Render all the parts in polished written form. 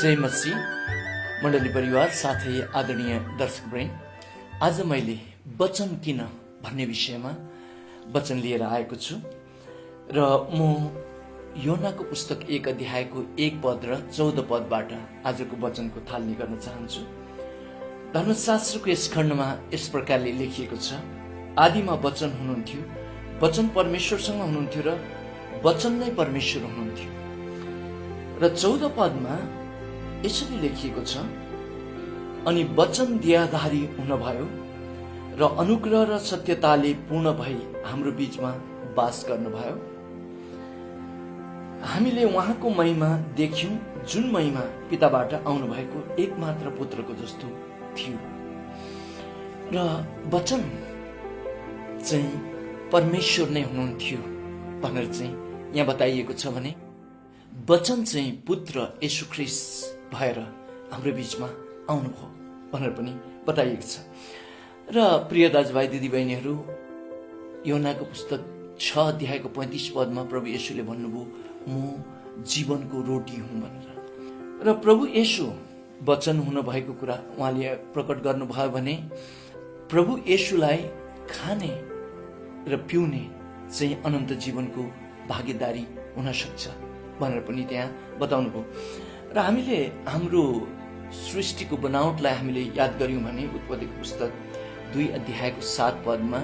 जय मसीह मण्डली परिवार साथै आदरणीय दर्शकवृन्द, आज मैले वचन किन भन्ने विषयमा वचन लिएर आएको छु र म योनाको पुस्तक 1 अध्यायको 1 पद र 14 पदबाट आजको वचनको थालनी गर्न चाहन्छु। धर्मशास्त्रको यस खण्डमा यस प्रकारले लेखिएको छ, आदिमा वचन हुनुहुन्थ्यो, वचन परमेश्वरसँग हुनुहुन्थ्यो र वचन नै परमेश्वर हुनुहुन्थ्यो। र 14 पदमा यसरी लेखिएको छ, अनि वचन देहधारी हुनुभयो र अनुग्रह र सत्यताले पूर्ण भई हाम्रो बीचमा वास गर्नुभयो। हामीले उहाँको महिमा देख्यौं, जुन महिमा पिताबाट आउनु भएको एकमात्र पुत्रको जस्तो थियो। र वचन चाहिँ परमेश्वर नै हुनुहुन्थ्यो भनेर चाहिँ यहाँ बताइएको छ भने वचन चाहिँ पुत्र येशू ख्रीष्ट भएर हाम्रो बीचमा आउनुभयो भनेर पनि बताइएको छ। र प्रिय दाजुभाइ दिदीबहिनीहरू, योनाको पुस्तक 6 अध्यायको 35 पदमा प्रभु येशूले भन्नुभयो, म जीवनको रोटी हुँ भनेर। र प्रभु येशू वचन हुन भएको कुरा उहाँले प्रकट गर्नुभयो भने प्रभु येशूलाई खाने र पिउने चाहिँ अनन्त जीवनको भागीदारी हुन सक्छ भनेर पनि त्यहाँ बताउनुभयो। र हामीले हाम्रो सृष्टिको बनावटलाई हामीले याद गर्यौं भने उत्पत्तिको पुस्तक 2 अध्यायको 7 पदमा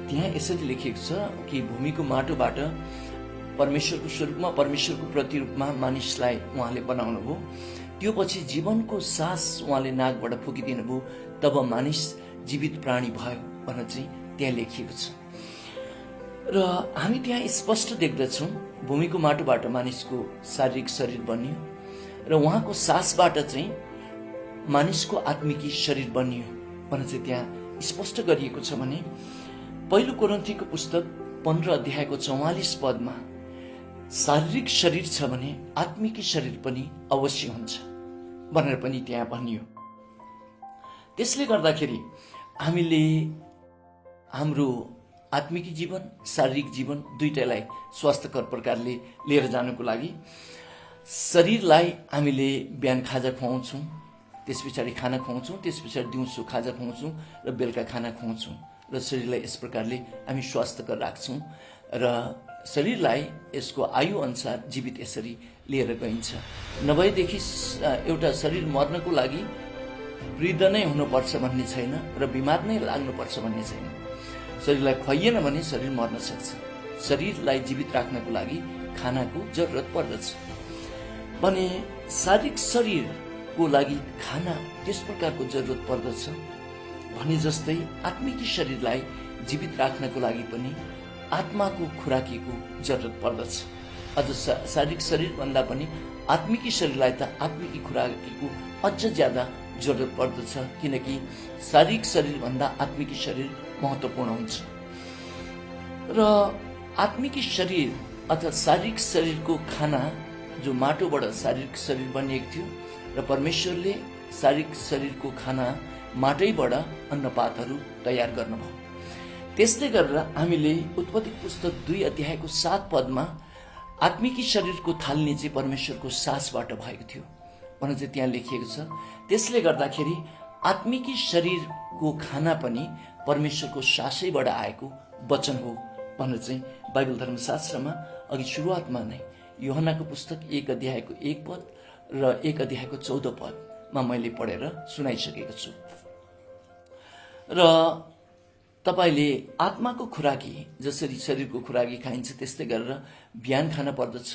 त्यहाँ यसरी लेखिएको छ कि भूमिको माटोबाट परमेश्वरको स्वरूपमा परमेश्वरको प्रतिरूपमा मानिसलाई उहाँले बनाउनु भयो। त्यो पछि जीवनको सास उहाँले नाकबाट फुकिदिनु भयो, तब मानिस जीवित प्राणी भयो भनेर चाहिँ त्यहाँ लेखिएको छ। र हामी त्यहाँ स्पष्ट देख्दछौँ, भूमिको माटोबाट मानिसको शारीरिक शरीर बनियो र उहाँको सासबाट चाहिँ मानिसको आत्मिकी शरीर बनियो भनेर चाहिँ त्यहाँ स्पष्ट गरिएको छ भने पहिलो कोरिन्थीको पुस्तक 15 अध्यायको 44 पदमा शारीरिक शरीर छ भने आत्मिकी शरीर पनि अवश्य हुन्छ भनेर पनि त्यहाँ भनियो। त्यसले गर्दाखेरि हामीले हाम्रो आत्मिकी जीवन, शारीरिक जीवन दुईटैलाई स्वास्थ्यकर प्रकारले लिएर जानुको लागि शरीरलाई हामीले बिहान खाजा खुवाउँछौँ, त्यस पछाडि खाना खुवाउँछौँ, त्यस पछाडि दिउँसो खाजा खुवाउँछौँ र बेलुका खाना खुवाउँछौँ र शरीरलाई यस प्रकारले हामी स्वास्थ्यकर राख्छौँ र शरीरलाई यसको आयु अनुसार जीवित यसरी लिएर गइन्छ। नभएदेखि एउटा शरीर मर्नको लागि वृद्ध नै हुनुपर्छ भन्ने छैन र बिमार नै लाग्नुपर्छ भन्ने छैन। शरीरलाई खुवाइएन भने शरीर मर्न सक्छ। शरीरलाई जीवित राख्नको लागि खानाको जरुरत पर्दछ भने शारीरिक शरीरको लागि खाना त्यस प्रकारको जरुरत पर्दछ भने जस्तै आत्मिकी शरीरलाई जीवित राख्नको लागि पनि आत्माको खुराकीको जरुरत पर्दछ। अझ शारीरिक शरीर भन्दा पनि आत्मिकी शरीरलाई त आत्मिकी खुराकीको अझ ज्यादा जरुरत पर्दछ, किनकि शारीरिक शरीर भन्दा आत्मिकी शरीर महत्त्वपूर्ण हुन्छ। र आत्मिकी शरीर अथवा शारीरिक शरीरको खाना जो माटोबाट शारीरिक शरीर बनिएको थियो र परमेश्वरले शारीरिक शरीरको खाना माटैबाट अन्नपातहरू तयार गर्नुभयो। त्यस्तै गरेर हामीले उत्पत्ति पुस्तक 2 अध्यायको 7 पदमा आत्मिकी शरीरको थालनी चाहिँ परमेश्वरको सासबाट भएको थियो भनेर चाहिँ त्यहाँ लेखिएको छ। त्यसले गर्दाखेरि आत्मिकी शरीरको खाना पनि परमेश्वरको सासैबाट आएको वचन हो भनेर चाहिँ बाइबल धर्मशास्त्रमा अघि सुरुवातमा नै यूहन्नाको पुस्तक 1 अध्यायको 1 पद र 1 अध्यायको 14 पदमा मैले पढेर सुनाइसकेको छु। र तपाईले आत्माको खुराकी जसरी शरीरको खुराकी खाइन्छ त्यस्तै गरेर बिहान खान पर्दछ,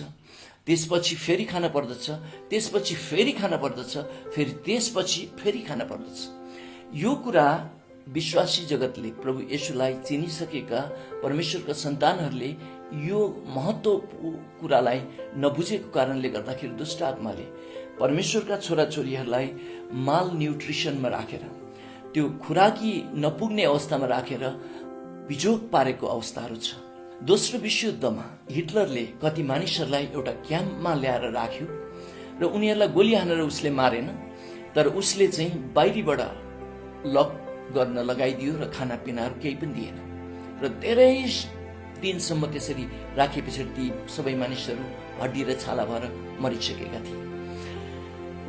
त्यसपछि फेरि खान पर्दछ, त्यसपछि फेरि खान पर्दछ, फेरि त्यसपछि फेरि खान पर्दछ। यो कुरा विश्वासी जगतले प्रभु येशूलाई चिनिसकेका परमेश्वरका सन्तानहरूले यो महत्त्वपूर्ण कुरालाई नबुझेको कारणले गर्दाखेरि दुष्ट आत्माले परमेश्वरका छोराछोरीहरूलाई माल न्युट्रिसनमा राखेर, त्यो खुराकी नपुग्ने अवस्थामा राखेर बिजोग पारेको अवस्थाहरू छ। दोस्रो विश्वयुद्धमा हिटलरले कति मानिसहरूलाई एउटा क्याम्पमा ल्याएर राख्यो र उनीहरूलाई गोली हानेर उसले मारेन, तर उसले चाहिँ बाहिरीबाट लक गर्न लगाइदियो र खानापिनाहरू केही पनि दिएन र धेरै दिनसम्म त्यसरी राखेपछि ती सबै मानिसहरू हड्डी र छाला भएर मरिसकेका थिए।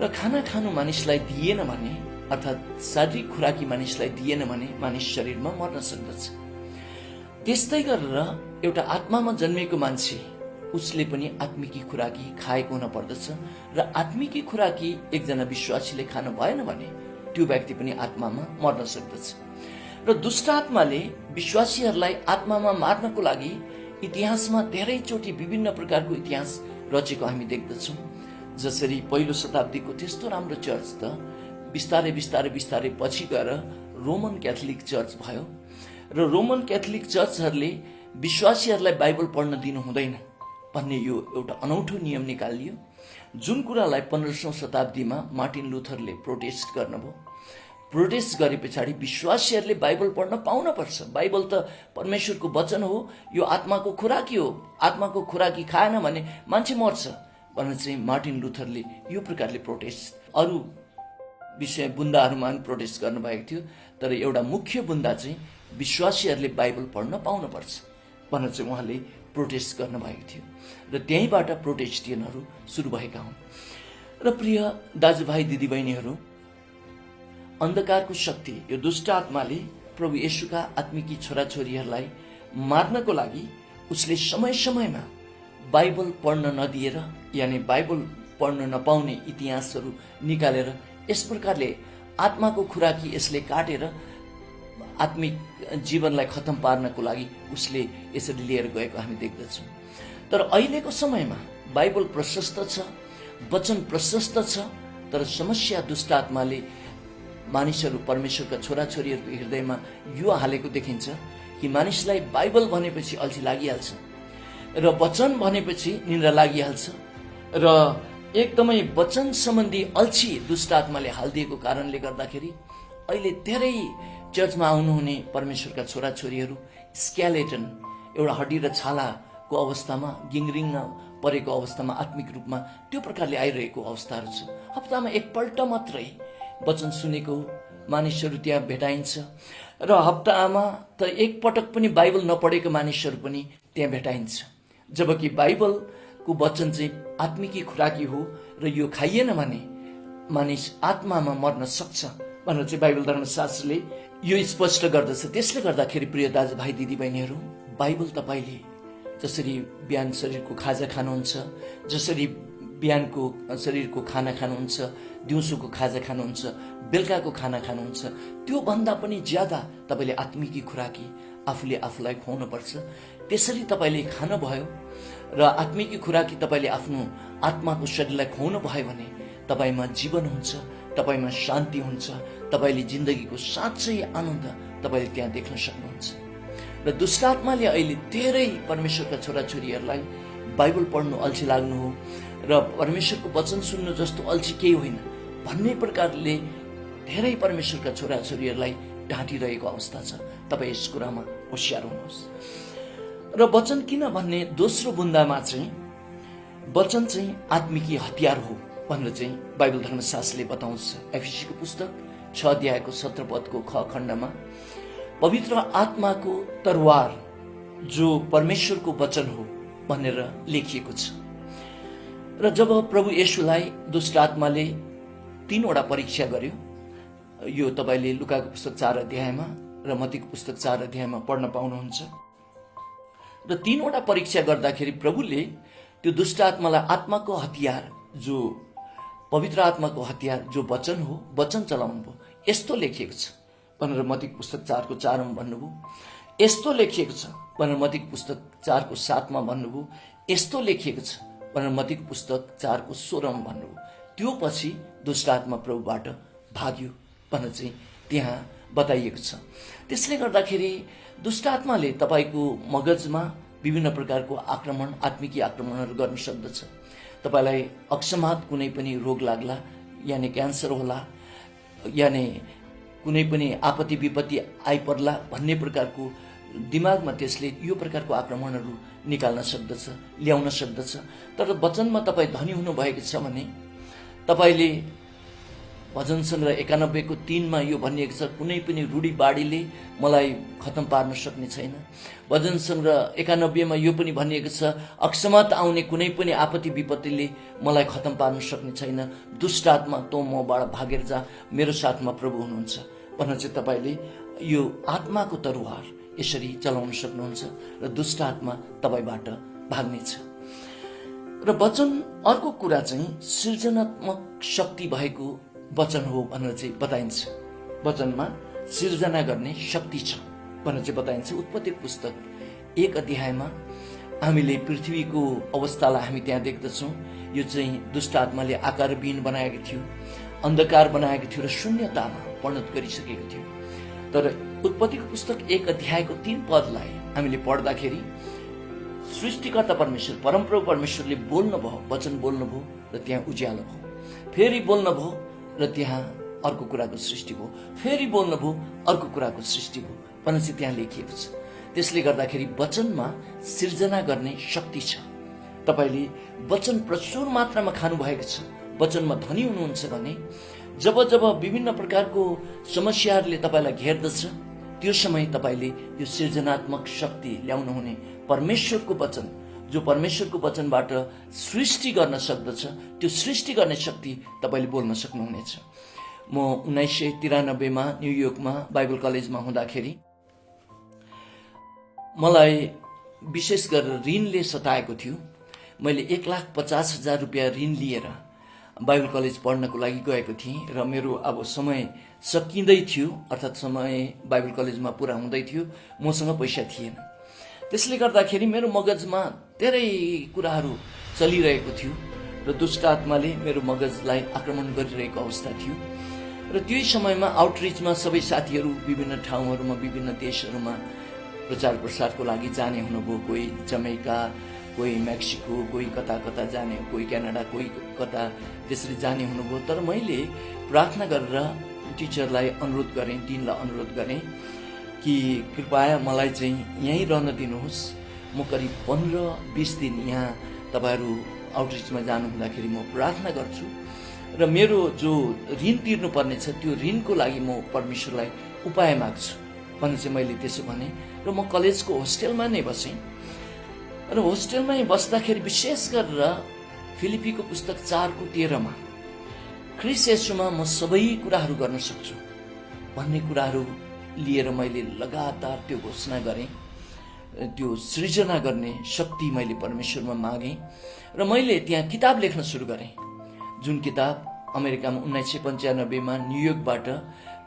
र खाना खानु मानिसलाई दिएन भने अर्थात् शारीरिक खुराकी मानिसलाई दिएन भने मानिस शरीरमा मर्न सक्दछ। त्यस्तै गरेर एउटा आत्मामा जन्मिएको मान्छे उसले पनि आत्मिकी खुराकी खाएको हुन पर्दछ र आत्मिकी खुराकी एकजना विश्वासीले खानु भएन भने त्यो व्यक्ति पनि आत्मामा मर्न सक्दछ। र दुष्ट आत्माले विश्वासीहरूलाई आत्मामा मार्नको लागि इतिहासमा धेरैचोटि विभिन्न प्रकारको इतिहास रचेको हामी देख्दछौँ। जसरी पहिलो शताब्दीको त्यस्तो राम्रो चर्च त बिस्तारै बिस्तारै बिस्तारै पछि गएर रोमन क्याथोलिक चर्च भयो र रोमन क्याथोलिक चर्चहरूले विश्वासीहरूलाई बाइबल पढ्न दिनु हुँदैन भन्ने यो एउटा अनौठो नियम निकालियो, जुन कुरालाई 15औं शताब्दीमा मार्टिन लुथरले प्रोटेस्ट गर्नुभयो। प्रोटेस्ट गरे पछाडि विश्वासीहरूले बाइबल पढ्न पाउन पर्छ, बाइबल त परमेश्वरको वचन हो, यो आत्माको खुराकी हो, आत्माको खुराकी खाएन भने मान्छे मर्छ भनेर चाहिँ मार्टिन लुथरले यो प्रकारले प्रोटेस्ट, अरू विषय बुन्दाहरूमा पनि प्रोटेस्ट गर्नुभएको थियो, तर एउटा मुख्य बुन्दा चाहिँ विश्वासीहरूले बाइबल पढ्न पाउन पर्छ भनेर चाहिँ उहाँले प्रोटेस्ट गर्नुभएको थियो र त्यहीँबाट प्रोटेस्टियनहरू सुरु भएका हुन्। र प्रिय दाजुभाइ दिदीबहिनीहरू, अन्धकारको शक्ति यो दुष्ट आत्माले प्रभु येशूका आत्मिकी छोराछोरीहरूलाई मार्नको लागि उसले समय समयमा बाइबल पढ्न नदिएर यानि बाइबल पढ्न नपाउने इतिहासहरू निकालेर यस प्रकारले आत्माको खुराकी यसले काटेर आत्मिक जीवनलाई खत्तम पार्नको लागि उसले यसरी लिएर गएको हामी देख्दछौँ। तर अहिलेको समयमा बाइबल प्रशस्त छ, वचन प्रशस्त छ, तर समस्या दुष्ट आत्माले मानिसहरू परमेश्वरका छोराछोरीहरूको हृदयमा यो हालेको देखिन्छ कि मानिसलाई बाइबल भनेपछि अल्छी लागिहाल्छ र वचन भनेपछि निन्द्रा लागिहाल्छ र एकदमै वचन सम्बन्धी अल्छी दुष्ट आत्माले हालिदिएको कारणले गर्दाखेरि अहिले धेरै चर्चमा आउनुहुने परमेश्वरका छोराछोरीहरू स्केलेटन एउटा हड्डी र छालाको अवस्थामा गिङरिङ परेको अवस्थामा आत्मिक रूपमा त्यो प्रकारले आइरहेको अवस्थाहरू छ। हप्तामा एकपल्ट मात्रै वचन सुनेको मानिसहरू त्यहाँ भेटाइन्छ र हप्तामा त एकपटक पनि बाइबल नपढेको मानिसहरू पनि त्यहाँ भेटाइन्छ, जबकि बाइबलको वचन चाहिँ आत्मिकी खुराकी हो र यो खाइएन भने मानिस आत्मामा मर्न सक्छ भनेर चाहिँ बाइबल धर्मशास्त्रले यो स्पष्ट गर्दछ। त्यसले गर्दाखेरि प्रिय दाजुभाइ दिदीबहिनीहरू, बाइबल तपाईँले जसरी बिहान शरीरको खाजा खानुहुन्छ, जसरी बिहानको शरीरको खाना खानुहुन्छ, दिउँसोको खाजा खानुहुन्छ, बेलुकाको खाना खानुहुन्छ, त्यो भन्दा पनि ज्यादा तपाईँले आत्मिकी खुराकी आफूले आफूलाई खुवाउनु पर्छ। त्यसरी तपाईँले खानुभयो र आत्मिकी खुराकी तपाईँले आफ्नो आत्माको शरीरलाई खुवाउनु भयो भने तपाईँमा जीवन हुन्छ, तपाईँमा शान्ति हुन्छ, तपाईँले जिन्दगीको साँच्चै आनन्द तपाईँले त्यहाँ देख्न सक्नुहुन्छ। र दुष्ट आत्माले अहिले धेरै परमेश्वरका छोराछोरीहरूलाई बाइबल पढ्नु अल्छी लाग्नु हो र परमेश्वरको वचन सुन्नु जस्तो अल्छी केही होइन भन्ने प्रकारले धेरै परमेश्वरका छोराछोरीहरूलाई ढाँटिरहेको अवस्था छ। तपाईँ यस कुरामा होसियार हुनुहोस्। र वचन किन भन्ने दोस्रो बुन्दामा चाहिँ वचन चाहिँ आत्मिकी हतियार हो भनेर चाहिँ बाइबल धर्मशास्त्रले बताउँछ। एफिसीको पुस्तक 6 अध्यायको 17 पदको ख खण्डमा पवित्र आत्माको तरवार जो परमेश्वरको वचन हो भनेर लेखिएको छ। र जब प्रभु येशूलाई दुष्ट आत्माले 3वटा परीक्षा गर्यो, यो तपाईँले लुकाको पुस्तक 4 अध्यायमा र मत्तीको पुस्तक 4 अध्यायमा पढ्न पाउनुहुन्छ। र 3वटा परीक्षा गर्दाखेरि प्रभुले त्यो दुष्ट आत्मालाई आत्माको हतियार जो पवित्र आत्माको हतियार जो वचन हो, वचन चलाउनु भयो। यस्तो लेखिएको छ भनेर मत्तीको पुस्तक 4 को 4 मा भन्नुभयो, यस्तो लेखिएको छ भनेर मत्तीको पुस्तक 4 को 7 मा भन्नुभयो, यस्तो लेखिएको छ भनेर मत्तीको पुस्तक 4 को 16 मा भन्नुभयो। त्यो पछि दुष्ट आत्मा प्रभुबाट भाग्यो भनेर चाहिँ त्यहाँ बताइएको छ। त्यसले गर्दाखेरि दुष्ट आत्माले तपाईँको मगजमा विभिन्न प्रकारको आक्रमण, आत्मिकी आक्रमणहरू गर्न सक्दछ। तपाईँलाई अकस्मात कुनै पनि रोग लाग्ला, यानि क्यान्सर होला, यानि कुनै पनि आपत्ति विपत्ति आइपर्ला भन्ने प्रकारको दिमागमा त्यसले यो प्रकारको आक्रमणहरू निकाल्न सक्दछ, ल्याउन सक्दछ। तर वचनमा तपाईँ धनी हुनुभएको छ भने तपाईँले भजन सङ्ग्रह 91 को 3 मा यो भनिएको छ, कुनै पनि रूढीवाडीले मलाई खत्तम पार्न सक्ने छैन। भजन सङ्ग्रह 91 मा यो पनि भनिएको छ, अकस्मात आउने कुनै पनि आपत्ति विपत्तिले मलाई खत्तम पार्न सक्ने छैन। दुष्ट आत्मा तँ मबाट भागेर जा, मेरो साथमा प्रभु हुनुहुन्छ भन्न चाहिँ तपाईँले यो आत्माको तरुवार यसरी चलाउन सक्नुहुन्छ र दुष्ट आत्मा तपाईँबाट भाग्नेछ। र वचन अर्को कुरा चाहिँ सृजनात्मक शक्ति भएको वचन हो भनेर चाहिँ बताइन्छ। वचनमा सिर्जना गर्ने शक्ति छ भनेर चाहिँ बताइन्छ। उत्पत्ति पुस्तक 1 अध्यायमा हामीले पृथ्वीको अवस्थालाई हामी त्यहाँ देख्दछौँ। यो चाहिँ दुष्ट आत्माले आकारविहीन बनाएको थियो, अन्धकार बनाएको थियो र शून्यतामा परिणत गरिसकेको थियो। तर उत्पत्तिको पुस्तक 1 अध्यायको 3 पदलाई हामीले पढ्दाखेरि सृष्टिकर्ता परमेश्वर परमप्रभु परमेश्वरले बोल्नुभयो, वचन बोल्नुभयो र त्यहाँ उज्यालो भयो। फेरि बोल्नुभयो र त्यहाँ अर्को कुराको सृष्टि भयो, फेरि बोल्नुभयो अर्को कुराको सृष्टि भयो भनेर चाहिँ त्यहाँ लेखिएको छ। त्यसले गर्दाखेरि वचनमा सिर्जना गर्ने शक्ति छ। तपाईँले वचन प्रचुर मात्रामा खानुभएको छ, वचनमा धनी हुनुहुन्छ भने जब जब विभिन्न प्रकारको समस्याहरूले तपाईँलाई घेर्दछ त्यो समय तपाईँले यो सृजनात्मक शक्ति ल्याउनु हुने परमेश्वरको वचन, जो परमेश्वरको वचनबाट सृष्टि गर्न सक्दछ, त्यो सृष्टि गर्ने शक्ति तपाईँले बोल्न सक्नुहुनेछ। म 1993 मा न्युयोर्कमा बाइबल कलेजमा हुँदाखेरि मलाई विशेष गरेर ऋणले सताएको थियो। मैले 1,50,000 रुपियाँ ऋण लिएर बाइबल कलेज पढ्नको लागि गएको थिएँ र मेरो अब समय सकिँदै थियो, अर्थात् समय बाइबल कलेजमा पुरा हुँदै थियो, मसँग पैसा थिएन। त्यसले गर्दाखेरि मेरो मगजमा धेरै कुराहरू चलिरहेको थियो र दुष्ट आत्माले मेरो मगजलाई आक्रमण गरिरहेको अवस्था थियो। र त्यही समयमा आउटरिचमा सबै साथीहरू विभिन्न ठाउँहरूमा, विभिन्न देशहरूमा प्रचार प्रसारको लागि जाने हुनुभयो। कोही जमैका, कोही मेक्सिको, कोही कता कता जाने, कोही क्यानाडा, कोही कता त्यसरी जाने हुनुभयो। तर मैले प्रार्थना गरेर टिचरलाई अनुरोध गरेँ, डिनलाई अनुरोध गरेँ कि कृपया मलाई चाहिँ यहीँ रहन दिनुहोस्। म करिब 15-20 दिन यहाँ तपाईँहरू आउटरिचमा जानु हुँदाखेरि म प्रार्थना गर्छु र मेरो जो ऋण तिर्नुपर्ने छ त्यो ऋणको लागि म परमेश्वरलाई उपाय माग्छु भने चाहिँ मैले त्यसो भने र म कलेजको होस्टेलमा नै बसेँ। र होस्टेलमै बस्दाखेरि विशेष गरेर फिलिपीको पुस्तक 4:13 मा ख्रीष्ट येशूमा म सबै कुराहरू गर्न सक्छु भन्ने कुराहरू लिएर मैले लगातार त्यो घोषणा गरेँ। त्यो सृजना गर्ने शक्ति मैले परमेश्वरमा मागेँ र मैले त्यहाँ किताब लेख्न सुरु गरेँ। जुन किताब अमेरिकामा 1995 मा न्युयोर्कबाट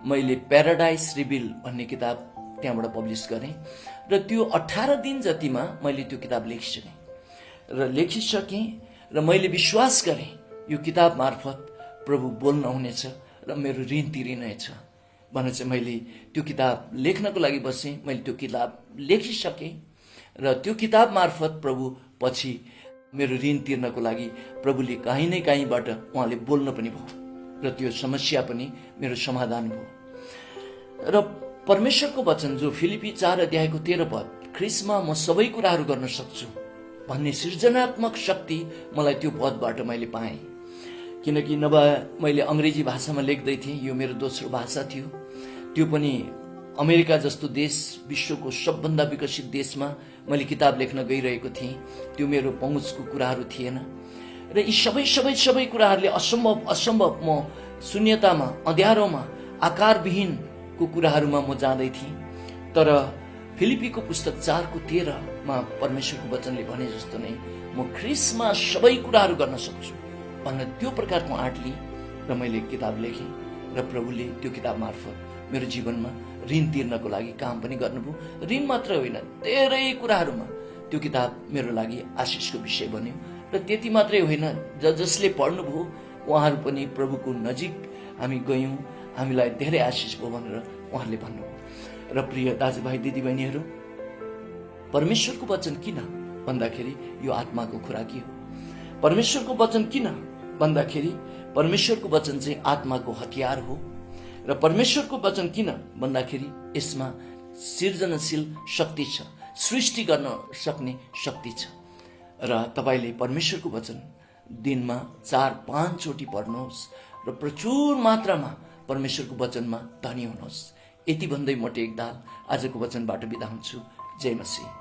मैले प्याराडाइज रिभिल भन्ने किताब त्यहाँबाट पब्लिस गरेँ र त्यो 18 दिन जतिमा मैले त्यो किताब लेखिसकेँ र मैले विश्वास गरेँ यो किताब मार्फत प्रभु बोल्न हुनेछ र मेरो ऋण तिरिनेछ भनेर चाहिँ मैले त्यो किताब लेख्नको लागि बसेँ। मैले त्यो किताब लेखिसकेँ र त्यो किताब मार्फत प्रभु पछि मेरो ऋण तिर्नको लागि प्रभुले काहीँ न काहीँबाट उहाँले बोल्न पनि भयो र त्यो समस्या पनि मेरो समाधान भयो। र परमेश्वरको वचन जो फिलिपी 4:13 ख्रीष्टमा म सबै कुराहरू गर्न सक्छु भन्ने सृजनात्मक शक्ति मलाई त्यो पदबाट मैले पाएँ। किनकि नभए मैले अङ्ग्रेजी भाषामा लेख्दै थिएँ, यो मेरो दोस्रो भाषा थियो। त्यो पनि अमेरिका जस्तो देश, विश्वको सबभन्दा विकसित देशमा मैले किताब लेख्न गइरहेको थिएँ। त्यो मेरो पहुँचको कुराहरू थिएन र यी सबै कुराहरूले असम्भव म शून्यतामा, अँध्यारोमा, आकारविहीनको कुराहरूमा म जाँदै थिएँ। तर फिलिपीको पुस्तक 4:13 मा परमेश्वरको वचनले भने जस्तो नै म ख्रीष्टमा सबै कुराहरू गर्न सक्छु भन्ने त्यो प्रकारको आँट लिएँ र मैले किताब लेखेँ र प्रभुले त्यो किताब मार्फत मेरो जीवनमा ऋण तिर्नको लागि काम पनि गर्नुभयो। ऋण मात्र होइन, धेरै कुराहरूमा त्यो किताब मेरो लागि आशिषको विषय बन्यो र त्यति मात्रै होइन, जसले पढ्नुभयो उहाँहरू पनि प्रभुको नजिक हामी गयौँ, हामीलाई धेरै आशिष भयो भनेर उहाँहरूले भन्नुभयो। र प्रिय दाजुभाइ दिदीबहिनीहरू, परमेश्वरको वचन किन भन्दाखेरि यो आत्माको खुराकी हो। परमेश्वरको वचन किन भन्दाखेरि परमेश्वरको वचन चाहिँ आत्माको हतियार हो। र परमेश्वरको वचन किन भन्दाखेरि यसमा सृजनशील शक्ति छ, सृष्टि गर्न सक्ने शक्ति छ। र तपाईँले परमेश्वरको वचन दिनमा 4-5 चोटि पढ्नुहोस् र प्रचुर मात्रामा परमेश्वरको वचनमा धनी हुनुहोस्। यति भन्दै म टेकदाल आजको वचनबाट बिदा हुन्छु। जय मसीह।